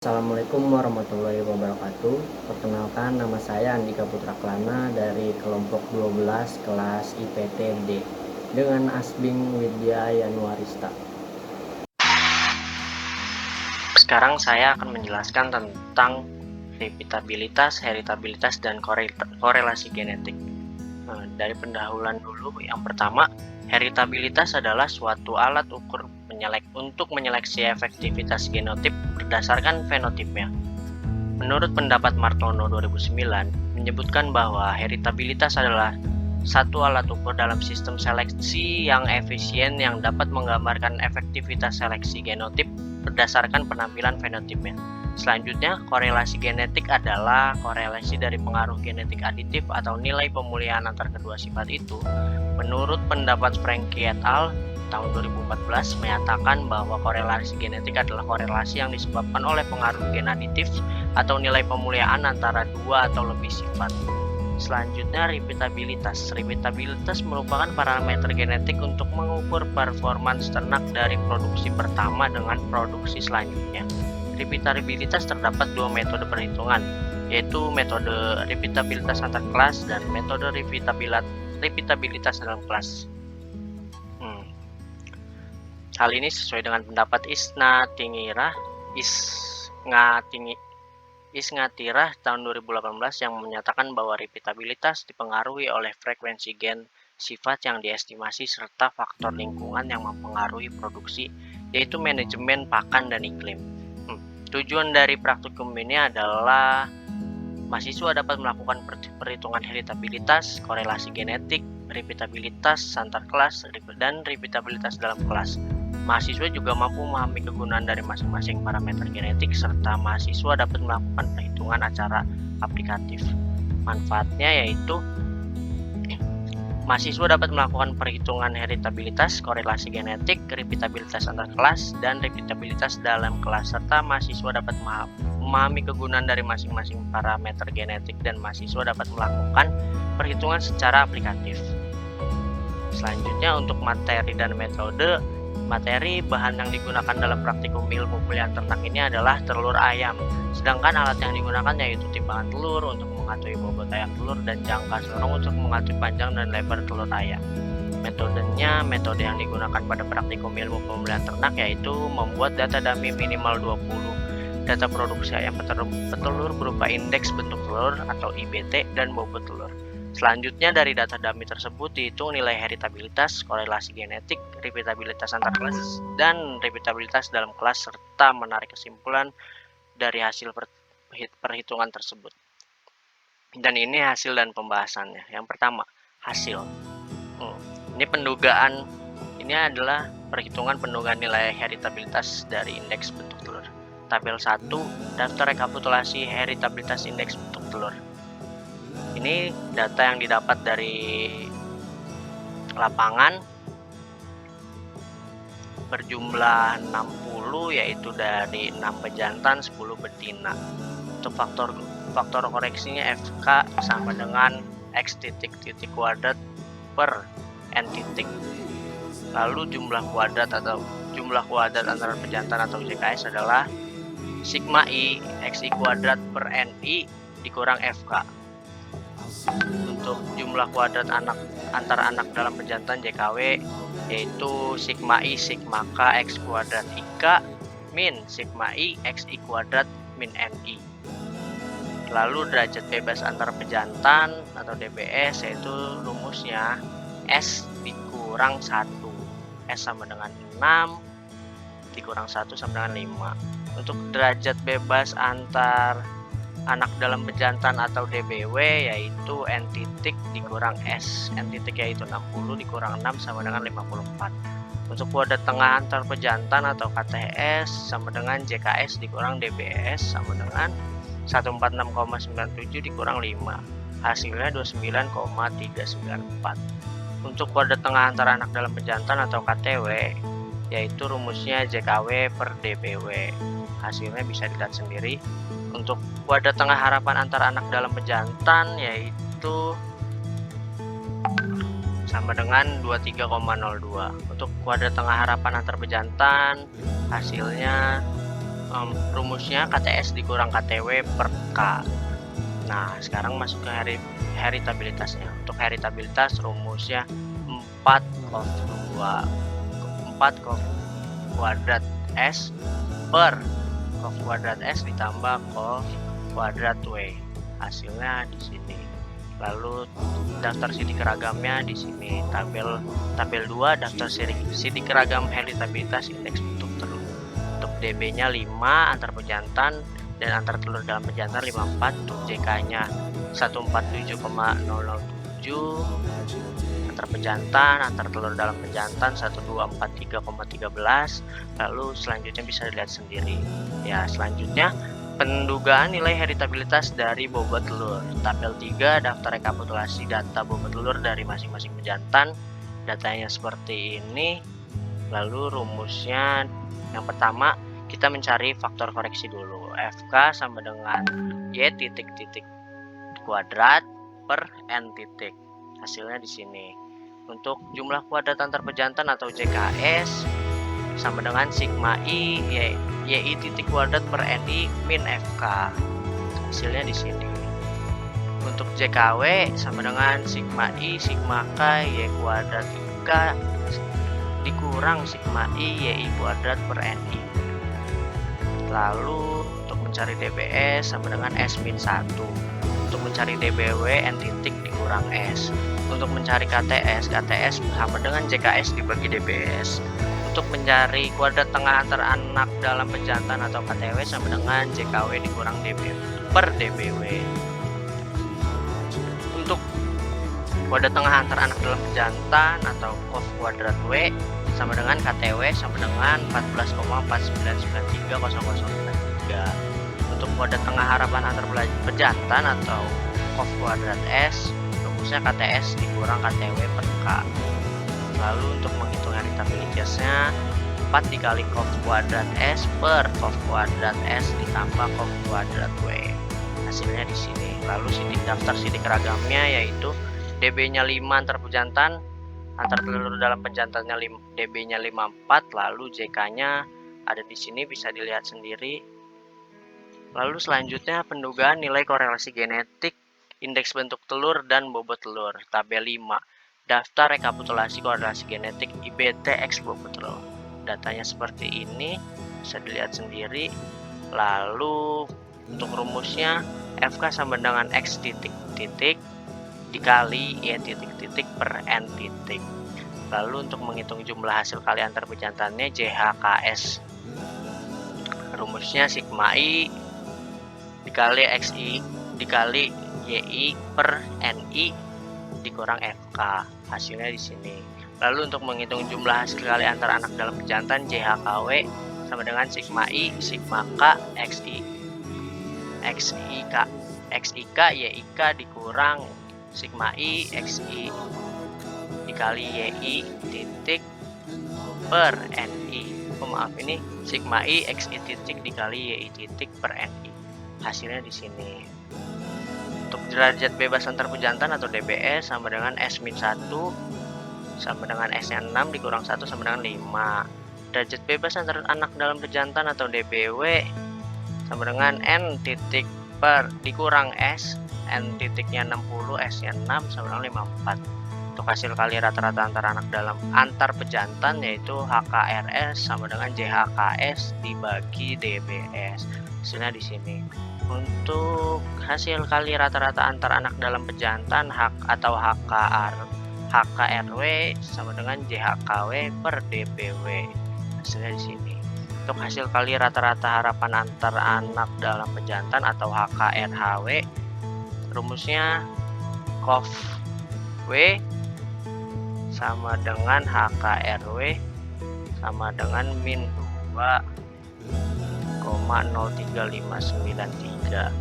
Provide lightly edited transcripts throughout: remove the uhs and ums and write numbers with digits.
Assalamualaikum warahmatullahi wabarakatuh. Perkenalkan, nama saya Andika Putra Klana dari kelompok 12 kelas IPT-D dengan Asbing Widya Yanuarista. Sekarang saya akan menjelaskan tentang repeatabilitas, heritabilitas, dan korelasi genetik. Dari pendahuluan dulu, yang pertama, heritabilitas adalah suatu alat ukur untuk menyeleksi efektivitas genotip berdasarkan fenotipnya. Menurut pendapat Martono 2009, menyebutkan bahwa heritabilitas adalah satu alat ukur dalam sistem seleksi yang efisien yang dapat menggambarkan efektivitas seleksi genotip berdasarkan penampilan fenotipnya. Selanjutnya, korelasi genetik adalah korelasi dari pengaruh genetik aditif atau nilai pemulihan antar kedua sifat itu. Menurut pendapat Frankie et al. Tahun 2014 menyatakan bahwa korelasi genetik adalah korelasi yang disebabkan oleh pengaruh gen aditif atau nilai pemulihan antara dua atau lebih sifat. Selanjutnya, repeatabilitas. Repeatabilitas merupakan parameter genetik untuk mengukur performance ternak dari produksi pertama dengan produksi selanjutnya. Repeatabilitas terdapat dua metode perhitungan, yaitu metode repeatabilitas antar kelas dan metode repeatabilitas dalam kelas. Hal ini sesuai dengan pendapat Isngatirah tahun 2018 yang menyatakan bahwa repeatabilitas dipengaruhi oleh frekuensi gen sifat yang diestimasi serta faktor lingkungan yang mempengaruhi produksi, yaitu manajemen pakan dan iklim. Tujuan dari praktikum ini adalah mahasiswa dapat melakukan perhitungan heritabilitas, korelasi genetik, repeatabilitas antar kelas, dan repeatabilitas dalam kelas. Mahasiswa juga mampu memahami kegunaan dari masing-masing parameter genetik serta mahasiswa dapat melakukan perhitungan acara aplikatif. Manfaatnya yaitu mahasiswa dapat melakukan perhitungan heritabilitas, korelasi genetik, repeatabilitas antar kelas, dan repeatabilitas dalam kelas, serta mahasiswa dapat memahami kegunaan dari masing-masing parameter genetik dan mahasiswa dapat melakukan perhitungan secara aplikatif. Selanjutnya, untuk materi dan metode. Materi bahan yang digunakan dalam praktikum ilmu pemilihan ternak ini adalah telur ayam. Sedangkan alat yang digunakan yaitu timbangan telur untuk mengatur bobot ayam telur dan jangka sorong untuk mengatur panjang dan lebar telur ayam. Metodenya, metode yang digunakan pada praktikum ilmu pemilihan ternak yaitu membuat data dummy minimal 20 data produksi ayam petelur berupa indeks bentuk telur atau IBT dan bobot telur. Selanjutnya, dari data dummy tersebut dihitung nilai heritabilitas, korelasi genetik, repeatabilitas antar kelas, dan repeatabilitas dalam kelas, serta menarik kesimpulan dari hasil perhitungan tersebut. Dan ini hasil dan pembahasannya. Yang pertama, hasil. Ini adalah perhitungan pendugaan nilai heritabilitas dari indeks bentuk telur. Tabel 1, daftar rekapitulasi heritabilitas indeks bentuk telur. Ini data yang didapat dari lapangan berjumlah 60, yaitu dari 6 pejantan 10 betina. Untuk faktor koreksinya FK sama dengan X titik kuadrat per N titik. Lalu jumlah kuadrat antara pejantan atau JKS adalah sigma I XI kuadrat per NI dikurang FK. Untuk jumlah kuadrat antara anak dalam pejantan JKW yaitu sigma I sigma K X kuadrat IK min sigma I XI kuadrat min NI. Lalu derajat bebas antar pejantan atau DBS yaitu rumusnya S dikurang 1. S sama dengan 6 dikurang 1 sama dengan 5. Untuk derajat bebas antar anak dalam pejantan atau DBW yaitu N titik dikurang S. N titik yaitu 60 dikurang 6 sama dengan 54. Untuk kuadrat tengah antar pejantan atau KTS sama dengan JKS dikurang DBS sama dengan 146,97 dikurang 5. Hasilnya 29,394. Untuk kuadrat tengah antara anak dalam pejantan atau KTW yaitu rumusnya JKW per DBW. Hasilnya bisa dilihat sendiri. Untuk kuadrat tengah harapan antara anak dalam pejantan yaitu sama dengan 23,02. Untuk kuadrat tengah harapan antar pejantan hasilnya rumusnya KTS dikurang KTW per K. Nah, sekarang masuk ke heritabilitasnya. Untuk heritabilitas rumusnya 4 cos kuadrat S per cos kuadrat S ditambah cos kuadrat W. Hasilnya di sini. Lalu daftar sidik ragamnya di sini. Tabel 2 daftar sidik ragam heritabilitas indeks bentuk telur. Untuk DB-nya 5 antar pejantan dan antar telur dalam pejantan 54. Untuk JK-nya 147,007 antar pejantan, antar telur dalam pejantan 1243,13. Lalu selanjutnya bisa dilihat sendiri. Ya, selanjutnya pendugaan nilai heritabilitas dari bobot telur. Tabel 3 daftar rekapitulasi data bobot telur dari masing-masing pejantan. Datanya seperti ini. Lalu rumusnya yang pertama kita mencari faktor koreksi dulu. FK sama dengan Y titik kuadrat per N titik. Hasilnya di sini. Untuk jumlah kuadrat antar pejantan atau JKS sama dengan sigma I YI titik kuadrat per NI min FK. Hasilnya di sini. Untuk JKW sama dengan sigma I sigma K Y kuadrat K dikurang sigma I YI kuadrat per NI. Lalu untuk mencari DBS sama dengan S min 1. Untuk mencari DBW N titik dikurang S. Untuk mencari KTS sama dengan JKS dibagi DBS. Untuk mencari kuadrat tengah antar anak dalam pejantan atau KTW sama dengan JKW dikurang DB per DBW. Untuk kuadrat tengah antar anak dalam pejantan atau cos kuadrat W sama dengan KTW sama dengan 14,4993,0093. Untuk kuadrat tengah harapan antar pejantan atau cos kuadrat S rumusnya KTS dikurang KTW per K. Lalu untuk menghitung heritabilitasnya 4 dikali cos kuadrat S per cos kuadrat S ditambah cos kuadrat W. Hasilnya di sini. Lalu daftar sidik ragamnya yaitu DB-nya 5 antar pejantan, antar telur dalam pejantannya DB-nya 54, lalu JK-nya ada di sini bisa dilihat sendiri. Lalu selanjutnya pendugaan nilai korelasi genetik indeks bentuk telur dan bobot telur. Tabel 5 daftar rekapitulasi korelasi genetik IBT X bobot telur. Datanya seperti ini, bisa dilihat sendiri. Lalu untuk rumusnya FK sama dengan X titik dikali Y titik per N titik. Lalu untuk menghitung jumlah hasil kali antar pejantannya JHKS. Rumusnya sigma I dikali XI dikali YI per NI dikurang FK. Hasilnya di sini. Lalu untuk menghitung jumlah hasil kali antar anak dalam pejantan JHKW sama dengan sigma I sigma K XIK YIK dikurang sigma I XI dikali YI titik per NI. Maaf, ini sigma I XI titik dikali YI titik per NI. Hasilnya di sini. Untuk derajat bebas antar pejantan atau DBS sama dengan S min 1 sama dengan S nya 6 dikurang 1 sama dengan 5. Derajat bebas antar anak dalam pejantan atau DBW sama dengan N titik per dikurang S, N titiknya 60, S nya 6 sama dengan 54. Untuk hasil kali rata-rata antar pejantan yaitu HKRS sama dengan JHKS dibagi DBS. Hasilnya di sini. Untuk hasil kali rata-rata antar anak dalam pejantan atau HKRW sama dengan JHKW per DBW. Hasilnya di sini. Untuk hasil kali rata-rata harapan antar anak dalam pejantan atau HKRHW rumusnya COF W sama dengan HKRW sama dengan min 2,03593.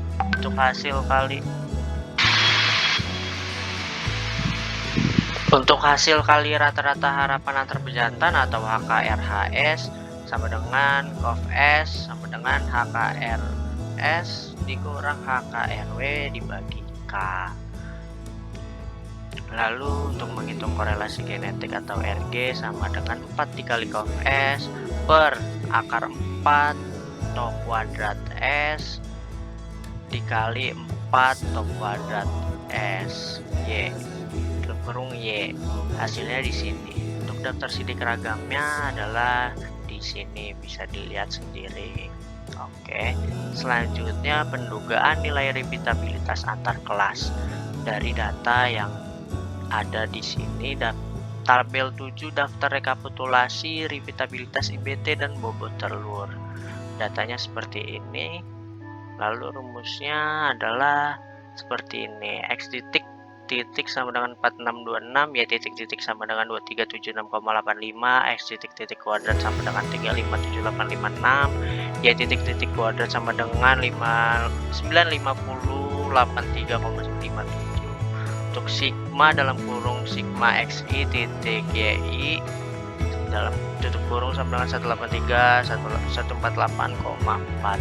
Untuk hasil kali rata-rata harapan antar pejantan atau HKRHS sama dengan COF S sama dengan HKRS dikurang HKRW dibagi K. Lalu untuk menghitung korelasi genetik atau RG sama dengan 4 dikali COF S per akar 4 toh kuadrat S dikali 4 toh kuadrat S Y tutup kurung Y. Hasilnya di sini. Untuk daftar sidik ragamnya adalah di sini, bisa dilihat sendiri. Oke, selanjutnya pendugaan nilai repeatabilitas antar kelas dari data yang ada di sini. Tabel 7 daftar rekapitulasi repeatabilitas IBT dan bobot telur. Datanya seperti ini. Lalu rumusnya adalah seperti ini. X titik sama dengan 4626, Y titik sama dengan 2376,85, X titik kuadrat sama dengan 357856, Y titik kuadrat sama dengan 95083,57. Untuk sigma dalam kurung sigma XI titik YI dalam tutup kurung sama dengan 183.148,4.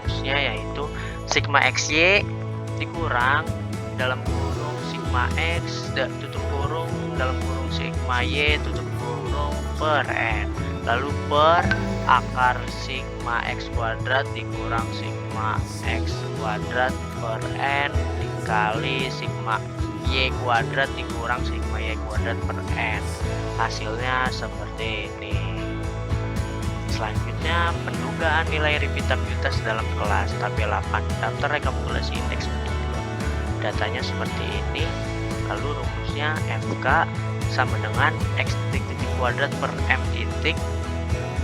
Rumusnya yaitu sigma XY dikurang dalam kurung sigma X tutup kurung dalam kurung sigma Y tutup kurung per N, lalu per akar sigma X kuadrat dikurang sigma X kuadrat per N dikali sigma Y kuadrat dikurang sigma Y kuadrat per N. Hasilnya seperti ini. Selanjutnya pendugaan nilai repeatabilitas dalam kelas tabel 8 daftar rekapitulasi indeks penduduk. Datanya seperti ini. Lalu rumusnya FK sama dengan X titik kuadrat per M titik.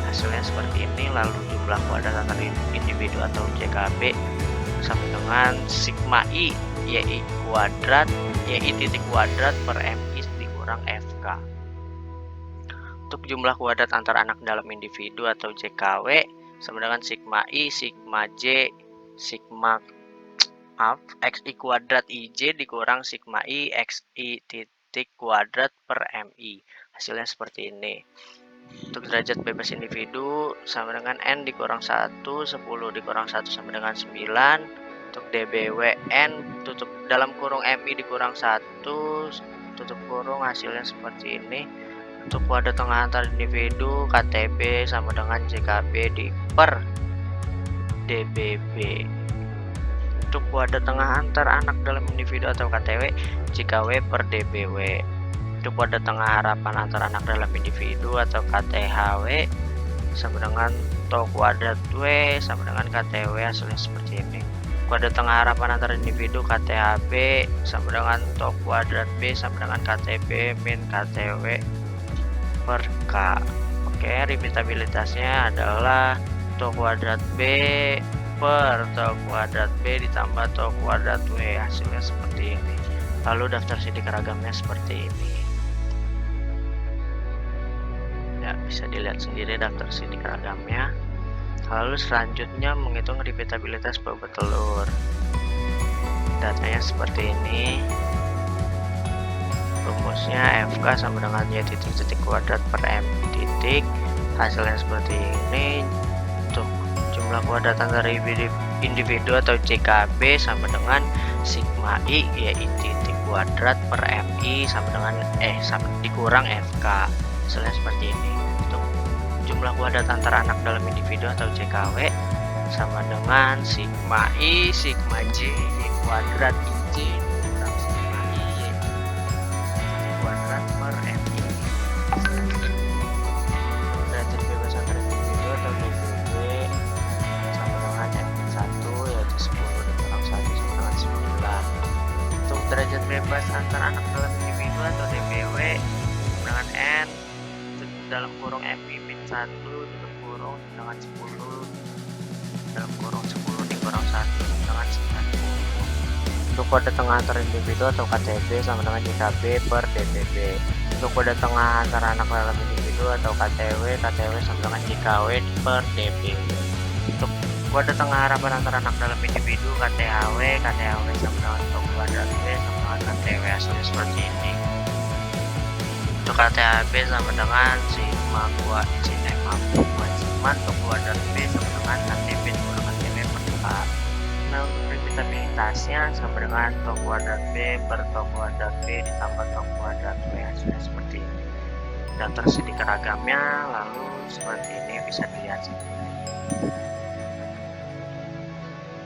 Hasilnya seperti ini. Lalu jumlah kuadrat antar individu atau JKB sama dengan sigma I YI kuadrat YI titik kuadrat per MI dikurang FK. Untuk jumlah kuadrat antar anak dalam individu atau JKW sama dengan sigma I, sigma J, sigma XI kuadrat IJ dikurang sigma I, XI titik kuadrat per MI. Hasilnya seperti ini. Untuk derajat bebas individu sama dengan N dikurang 1, 10 dikurang 1 sama dengan 9. Untuk DBWN tutup dalam kurung MI dikurang 1, tutup kurung, hasilnya seperti ini. Untuk kuadrat tengah antar individu KTB sama dengan JKB di per DBB. Untuk kuadrat tengah antar anak dalam individu atau KTW JKW per DBW. Untuk kuadrat tengah harapan antar anak dalam individu atau KTHW sama dengan toh kuadrat W sama dengan KTW. Hasilnya seperti ini. Kuadrat tengah harapan antar individu KTHB sama dengan toh kuadrat B sama dengan KTB min KTW per K. Oke, repeatabilitasnya adalah toh kuadrat B per toh kuadrat B ditambah toh kuadrat W. Hasilnya seperti ini. Lalu daftar sidik ragamnya seperti ini. Ya, bisa dilihat sendiri daftar sidik ragamnya. Lalu selanjutnya menghitung repeatabilitas bobot telur. Datanya seperti ini. Rumusnya FK sama dengan Y titik kuadrat per M titik. Hasilnya seperti ini. Untuk jumlah kuadrat antar individu atau JKB sama dengan sigma I YI titik kuadrat per MI sama dengan sama dikurang FK. Hasilnya seperti ini. Untuk jumlah kuadrat antara anak dalam individu atau JKW sama dengan sigma I sigma J Y kuadrat IJ dikurang sigma I Y kuadrat per MI. Derajat bebas antar individu atau DBB sama dengan M1 yaitu 10 dikurang 1 sama dengan 9. Untuk derajat bebas antar anak dalam individu atau DBW dengan N dalam kurung MI min 1 tutup kurung dengan 10 dalam kurung 10 dikurang 1 dengan 90. Untuk kode tengah antar individu atau KTB sama dengan JKB per DBB. Untuk kode tengah antara anak dalam individu atau KTW sama dengan JKW per DBW. Untuk kode tengah harapan antara anak dalam individu KTHW sama dengan toh kuadrat W sama dengan KTW. Hasilnya seperti ini. Untuk KTHB sama dengan sigma untuk kuadrat B sama dengan KTB dikurang KTB per K. Nah, untuk repeatabilitasnya sama dengan toh kuadrat B per toh kuadrat B ditambah toh kuadrat W. Hasilnya seperti ini. Daftar sidik ragamnya lalu seperti ini, bisa dilihat sendiri.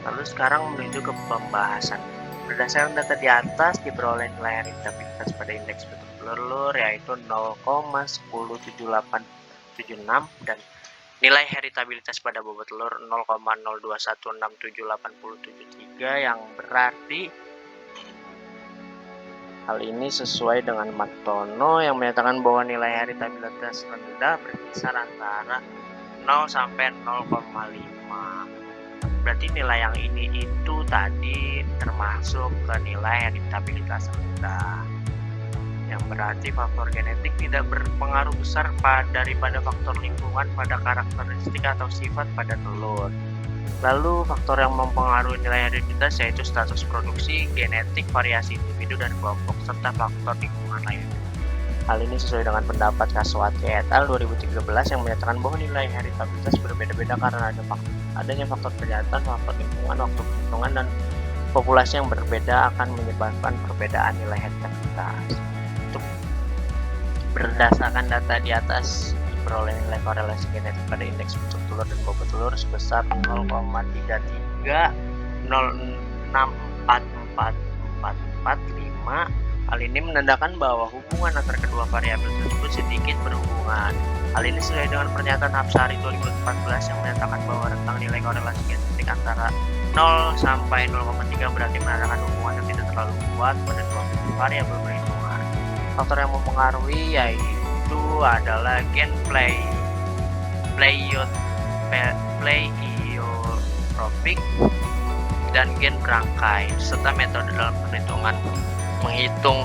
Lalu sekarang menuju ke pembahasan. Berdasarkan data di atas diperoleh nilai heritabilitas pada indeks bentuk telur yaitu 0,107876 dan nilai heritabilitas pada bobot telur 0,021678773 yang berarti hal ini sesuai dengan Martono yang menyatakan bahwa nilai heritabilitas rendah berkisar antara 0 sampai 0,5. Berarti nilai yang ini itu tadi termasuk ke nilai heritabilitas rendah, yang berarti faktor genetik tidak berpengaruh besar daripada faktor lingkungan pada karakteristik atau sifat pada telur. Lalu faktor yang mempengaruhi nilai heritabilitas yaitu status produksi, genetik, variasi individu dan kelompok, serta faktor lingkungan lainnya. Hal ini sesuai dengan pendapat Kaswati et al. 2013 yang menyatakan bahwa nilai heritabilitas berbeda-beda karena adanya faktor kelihatan, faktor lingkungan, waktu perhitungan, dan populasi yang berbeda akan menyebabkan perbedaan nilai heritabilitas. Untuk berdasarkan data di atas diperoleh nilai korelasi genetik pada indeks bentuk telur dan bobot telur sebesar 0,330644445. Hal ini menandakan bahwa hubungan antara kedua variabel tersebut sedikit berhubungan. Hal ini sesuai dengan pernyataan Hapsari 2014 yang menyatakan bahwa rentang nilai korelasi genetik antara 0 sampai 0,3 berarti menandakan hubungan yang tidak terlalu kuat pada dua variabel perhitungan. Faktor yang mempengaruhi yaitu adalah gen pleiotropik dan gen berangkai, serta metode dalam perhitungan menghitung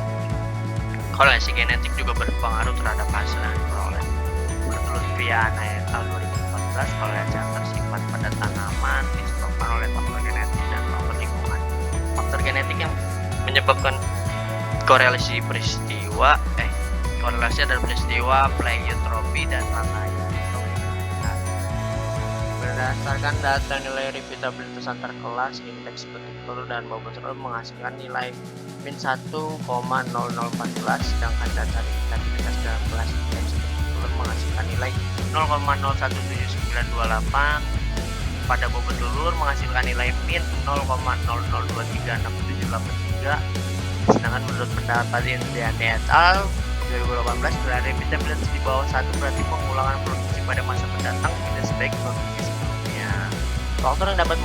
korelasi genetik juga berpengaruh terhadap hasil yang diperoleh. Menurut Viana et al. 2014, korelasi antar sifat pada tanaman disebabkan oleh faktor genetik dan faktor lingkungan. Faktor genetik yang menyebabkan korelasi adalah peristiwa pleiotropi dan rangkaian. Berdasarkan data nilai repeatabilitas antar kelas, indeks bentuk telur dan bobot telur menghasilkan nilai min 1,0014, sedangkan data repeatabilitas dalam kelas indeks bentuk telur menghasilkan nilai 0,017928, pada bobot telur menghasilkan nilai min 0,00236783, sedangkan menurut pendapat Indiani et al. 2018 bila repeatabilitas di bawah 1 berarti pengulangan produksi pada masa mendatang tidak sebaik produksi sebelumnya. Faktor yang dapat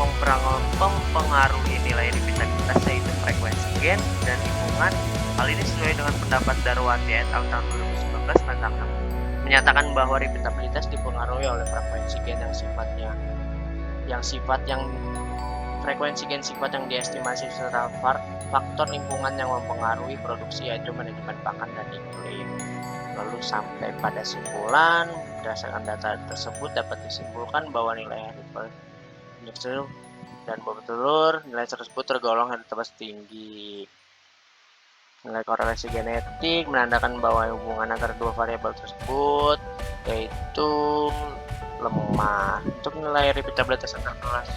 mempengaruhi nilai repeatabilitas yaitu frekuensi gen dan lingkungan. Hal ini sesuai dengan pendapat Darwati et al. Tahun 2019 menyatakan bahwa repeatabilitas dipengaruhi oleh frekuensi gen frekuensi gen sifat yang diestimasi serta faktor lingkungan yang mempengaruhi produksi yaitu manajemen pakan dan iklim. Lalu sampai pada simpulan, berdasarkan data tersebut dapat disimpulkan bahwa nilai heritabilitas dan bobot telur nilai tersebut tergolong heritabilitas tinggi. Nilai korelasi genetik menandakan bahwa hubungan antara dua variabel tersebut yaitu lemah. Untuk nilai repeatabilitas antar kelas,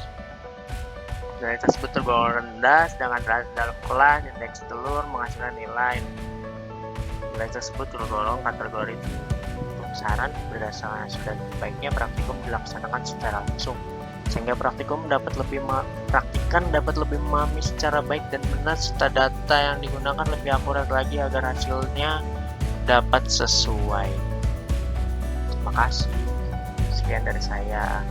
nilai tersebut tergolong rendah, sedangkan dalam kelas indeks telur menghasilkan nilai tersebut tergolong kategori tinggi. Untuk saran, berdasarkan sudah baiknya praktikum dilaksanakan secara langsung, sehingga praktikan dapat lebih memahami secara baik dan benar serta data yang digunakan lebih akurat lagi agar hasilnya dapat sesuai. Terima kasih. Sekian dari saya.